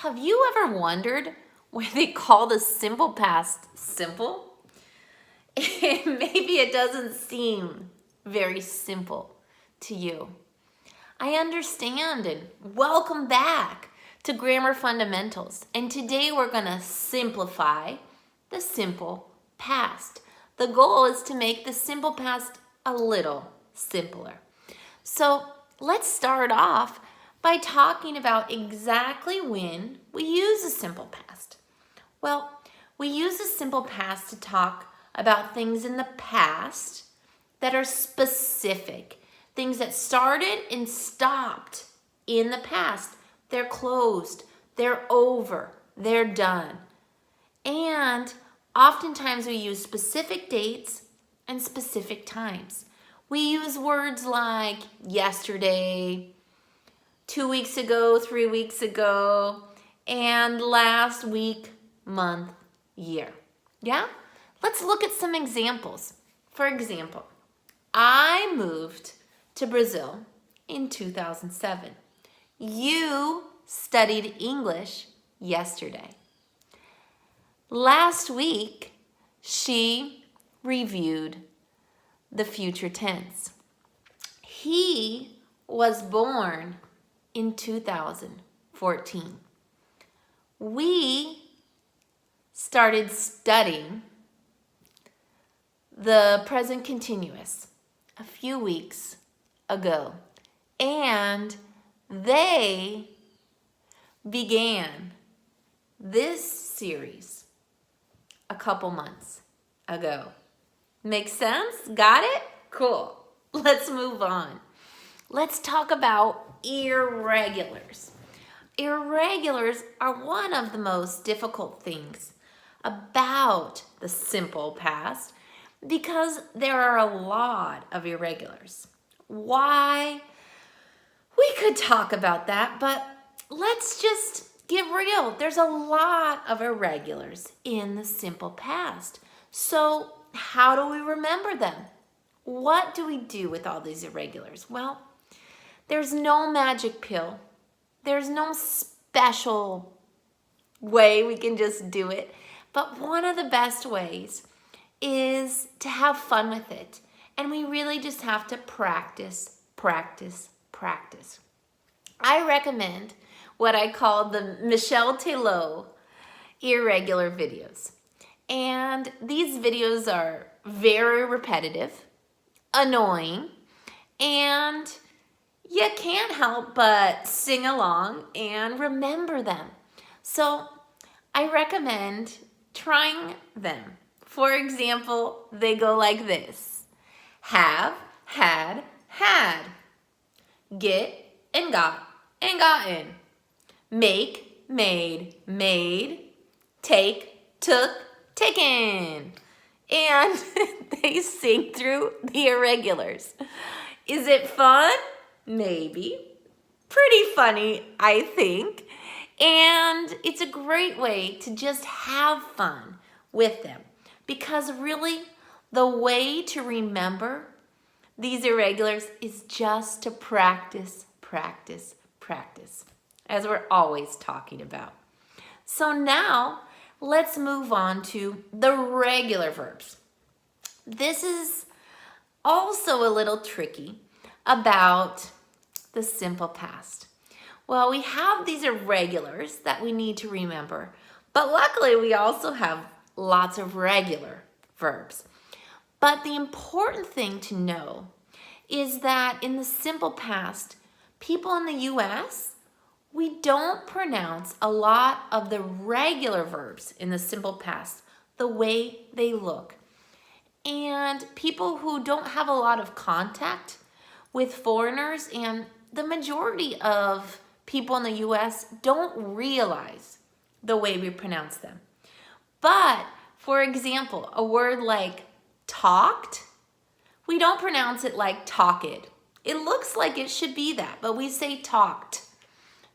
Have you ever wondered why they call the simple past simple? Maybe it doesn't seem very simple to you. I understand, and welcome back to Grammar Fundamentals. And today we're going to simplify the simple past. The goal is to make the simple past a little simpler. So let's start off by talking about exactly when we use a simple past. Well, we use a simple past to talk about things in the past that are specific, things that started and stopped in the past. They're closed, they're over, they're done. And oftentimes we use specific dates and specific times. We use words like yesterday, 2 weeks ago, 3 weeks ago, and last week, month, year. Yeah? Let's look at some examples. For example, I moved to Brazil in 2007. You studied English yesterday. Last week, she reviewed the future tense. He was born in 2014. We started studying the present continuous a few weeks ago, and they began this series a couple months ago. Make sense? Got it? Cool. Let's move on. Let's talk about irregulars. Irregulars are one of the most difficult things about the simple past because there are a lot of irregulars. Why? We could talk about that, but let's just get real. There's a lot of irregulars in the simple past. So how do we remember them? What do we do with all these irregulars? Well, there's no magic pill. There's no special way we can just do it. But one of the best ways is to have fun with it. And we really just have to practice, practice, practice. I recommend what I call the Michelle Taylor irregular videos. And these videos are very repetitive, annoying, and you can't help but sing along and remember them. So I recommend trying them. For example, they go like this: have, had, had. Get and got and gotten. Make, made, made. Take, took, taken. And they sing through the irregulars. Is it fun? Maybe. Pretty funny, I think. And it's a great way to just have fun with them. Because really, the way to remember these irregulars is just to practice, practice, practice, as we're always talking about. So now, let's move on to the regular verbs. This is also a little tricky about the simple past. Well, we have these irregulars that we need to remember, but luckily we also have lots of regular verbs. But the important thing to know is that in the simple past, people in the US, we don't pronounce a lot of the regular verbs in the simple past the way they look. And people who don't have a lot of contact with foreigners, and the majority of people in the US don't realize the way we pronounce them. But, for example, a word like talked, we don't pronounce it like talked. It looks like it should be that, but we say talked.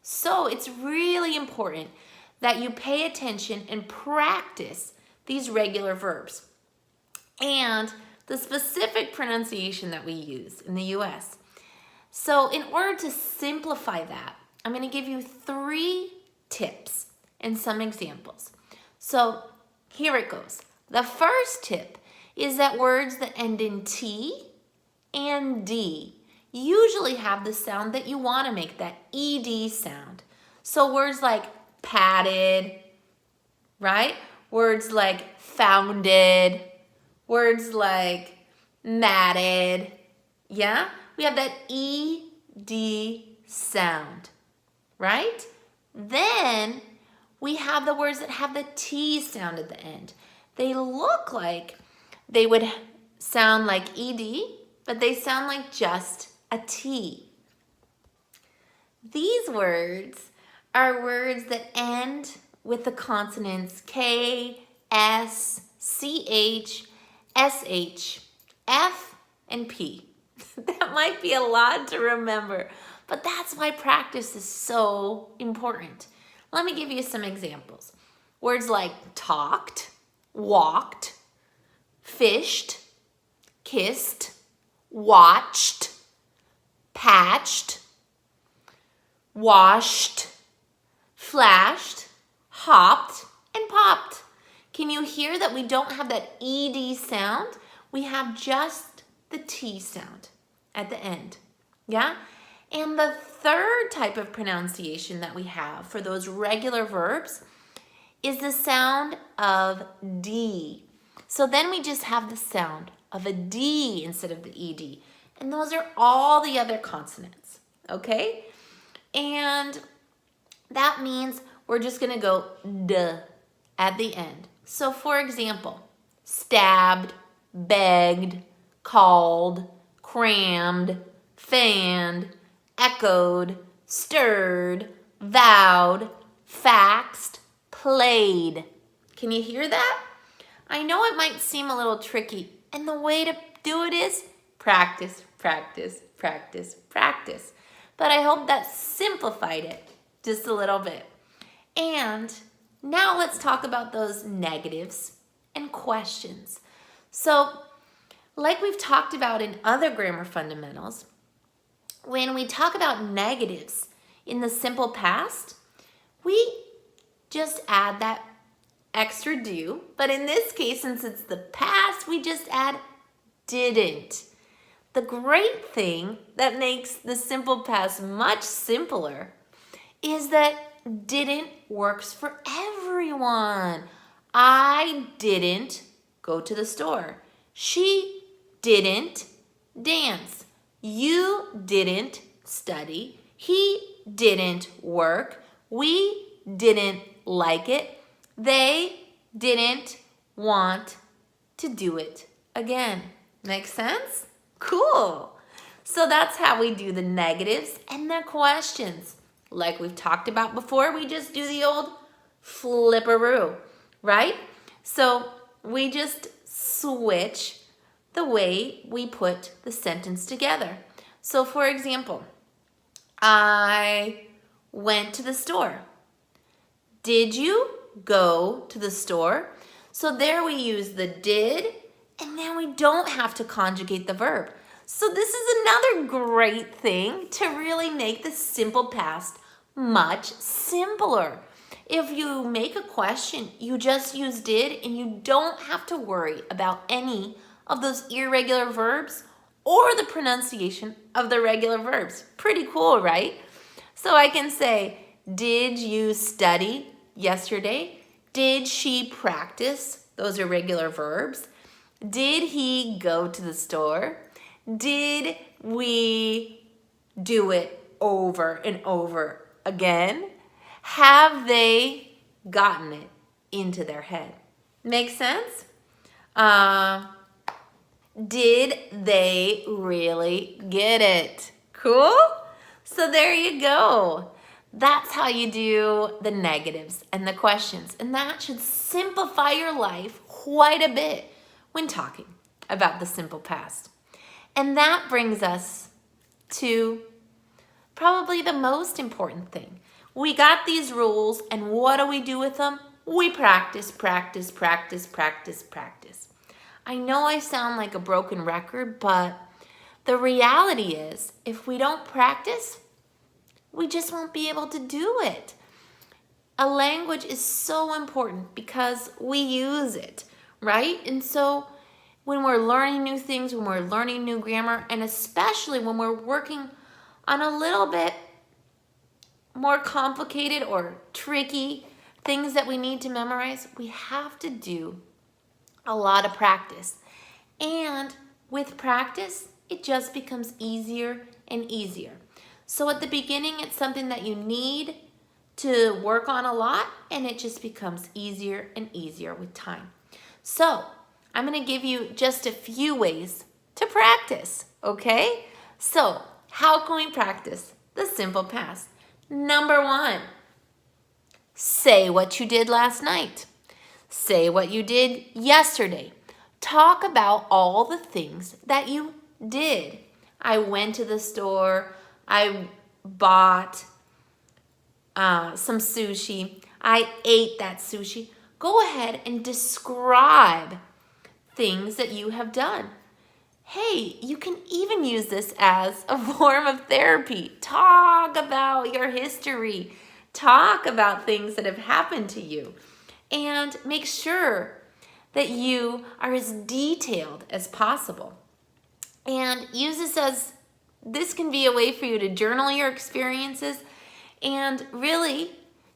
So it's really important that you pay attention and practice these regular verbs and the specific pronunciation that we use in the US. So in order to simplify that, I'm going to give you 3 tips and some examples. So here it goes. The first tip is that words that end in T and D usually have the sound that you want to make, that ED sound. So words like padded, right? Words like founded, words like matted, yeah? We have that ED sound, right? Then we have the words that have the T sound at the end. They look like they would sound like ED, but they sound like just a T. These words are words that end with the consonants K, S, CH, SH, F, and P. That might be a lot to remember, but that's why practice is so important. Let me give you some examples. Words like talked, walked, fished, kissed, watched, patched, washed, flashed, hopped, and popped. Can you hear that we don't have that ED sound? We have just the T sound at the end, yeah? And the third type of pronunciation that we have for those regular verbs is the sound of D. So then we just have the sound of a D instead of the ED. And those are all the other consonants, okay? And that means we're just gonna go D at the end. So for example, stabbed, begged, called, crammed, fanned, echoed, stirred, vowed, faxed, played. Can you hear that? I know it might seem a little tricky, and the way to do it is practice, practice, practice, practice. But I hope that simplified it just a little bit. And now let's talk about those negatives and questions. So, like we've talked about in other grammar fundamentals, when we talk about negatives in the simple past, we just add that extra do, but in this case, since it's the past, we just add didn't. The great thing that makes the simple past much simpler is that didn't works for everyone. I didn't go to the store. She didn't dance. You didn't study. He didn't work. We didn't like it. They didn't want to do it again. Make sense? Cool. So that's how we do the negatives and the questions. Like we've talked about before, we just do the old flipperoo, right? So we just switch the way we put the sentence together. So for example, I went to the store. Did you go to the store? So there we use the did, and then we don't have to conjugate the verb. So this is another great thing to really make the simple past much simpler. If you make a question, you just use did, and you don't have to worry about any of those irregular verbs or the pronunciation of the regular verbs. Pretty cool, right? So I can say, did you study yesterday? Did she practice? Those are regular verbs. Did he go to the store? Did we do it over and over again? Have they gotten it into their head? Make sense? Did they really get it? Cool? So there you go. That's how you do the negatives and the questions. And that should simplify your life quite a bit when talking about the simple past. And that brings us to probably the most important thing. We got these rules, and what do we do with them? We practice, practice, practice, practice, practice. I know I sound like a broken record, but the reality is, if we don't practice, we just won't be able to do it. a language is so important because we use it, right? And so when we're learning new things, when we're learning new grammar, and especially when we're working on a little bit more complicated or tricky things that we need to memorize, we have to do a lot of practice. And with practice, it just becomes easier and easier. So at the beginning, it's something that you need to work on a lot, and it just becomes easier and easier with time. So I'm going to give you just a few ways to practice, okay? So how can we practice the simple past? Number 1, say what you did last night. Say what you did yesterday. Talk about all the things that you did. I went to the store. I bought some sushi. I ate that sushi. Go ahead and describe things that you have done. Hey, you can even use this as a form of therapy. Talk about your history. Talk about things that have happened to you. And make sure that you are as detailed as possible. And use this can be a way for you to journal your experiences and really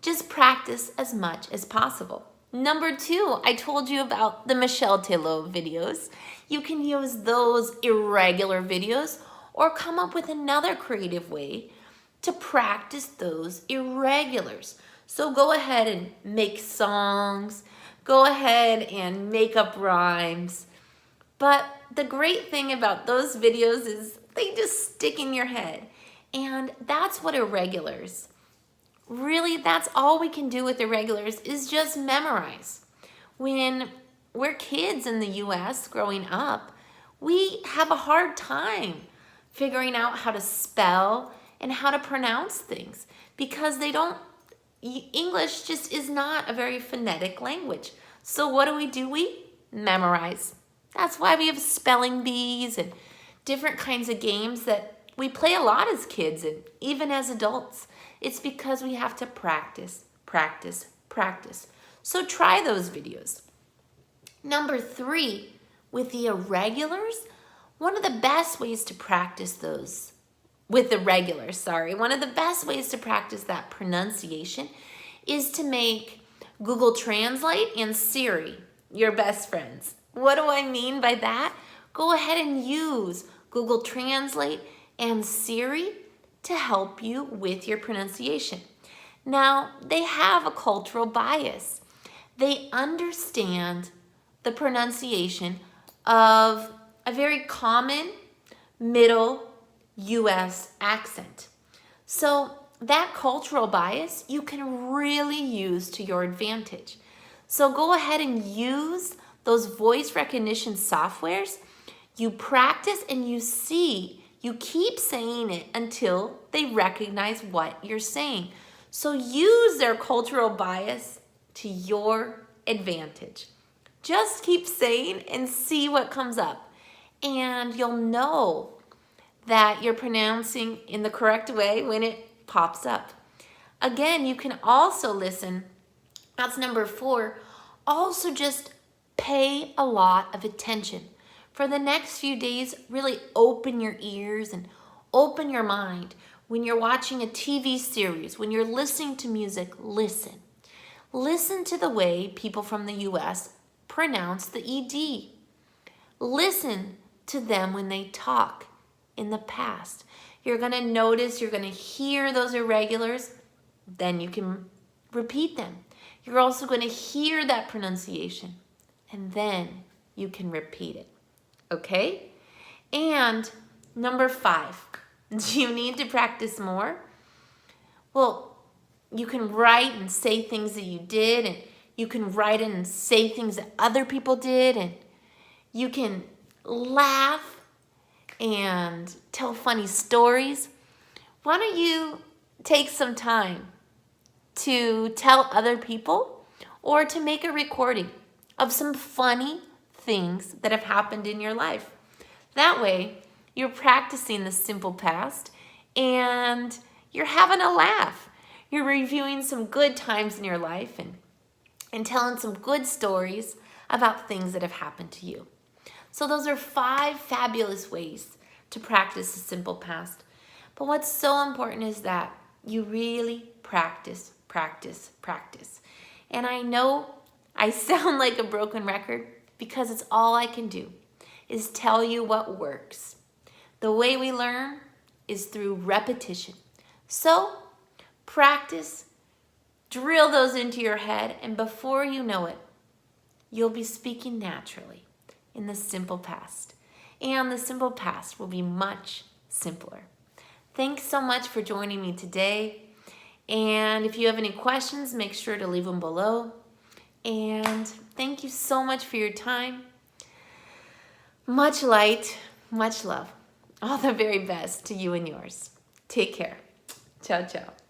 just practice as much as possible. Number 2, I told you about the Michelle Tillot videos. You can use those irregular videos or come up with another creative way to practice those irregulars. So go ahead and make songs. Go ahead and make up rhymes. But the great thing about those videos is they just stick in your head. And that's what irregulars, really, that's all we can do with irregulars is just memorize. When we're kids in the U.S. growing up, we have a hard time figuring out how to spell and how to pronounce things because English just is not a very phonetic language. So what do? We memorize. That's why we have spelling bees and different kinds of games that we play a lot as kids and even as adults. It's because we have to practice, practice, practice. So try those videos. Number 3, with the irregulars, one of the best ways to practice those, with the regulars, one of the best ways to practice that pronunciation is to make Google Translate and Siri your best friends. What do I mean by that? Go ahead and use Google Translate and Siri to help you with your pronunciation. Now, they have a cultural bias. They understand the pronunciation of a very common middle U.S. accent. So that cultural bias you can really use to your advantage. So go ahead and use those voice recognition softwares. You practice and you keep saying it until they recognize what you're saying. So use their cultural bias to your advantage. Just keep saying and see what comes up. And you'll know that you're pronouncing in the correct way when it pops up. Again, you can also listen. That's number 4. Also just pay a lot of attention. For the next few days, really open your ears and open your mind. When you're watching a TV series, when you're listening to music, listen. Listen to the way people from the U.S. pronounce the ED. Listen to them when they talk in the past. You're going to notice, you're going to hear those irregulars, then you can repeat them. You're also going to hear that pronunciation, and then you can repeat it. Okay? And number 5, do you need to practice more? Well, you can write and say things that you did, and you can write and say things that other people did, and you can laugh and tell funny stories. Why don't you take some time to tell other people or to make a recording of some funny things that have happened in your life? That way, you're practicing the simple past and you're having a laugh. You're reviewing some good times in your life and telling some good stories about things that have happened to you. So those are 5 fabulous ways to practice the simple past. But what's so important is that you really practice, practice, practice. And I know I sound like a broken record because it's all I can do is tell you what works. The way we learn is through repetition. So practice, drill those into your head, and before you know it, you'll be speaking naturally in the simple past. And the simple past will be much simpler. Thanks so much for joining me today. And if you have any questions, make sure to leave them below. And thank you so much for your time. Much light, much love. All the very best to you and yours. Take care. Ciao, ciao.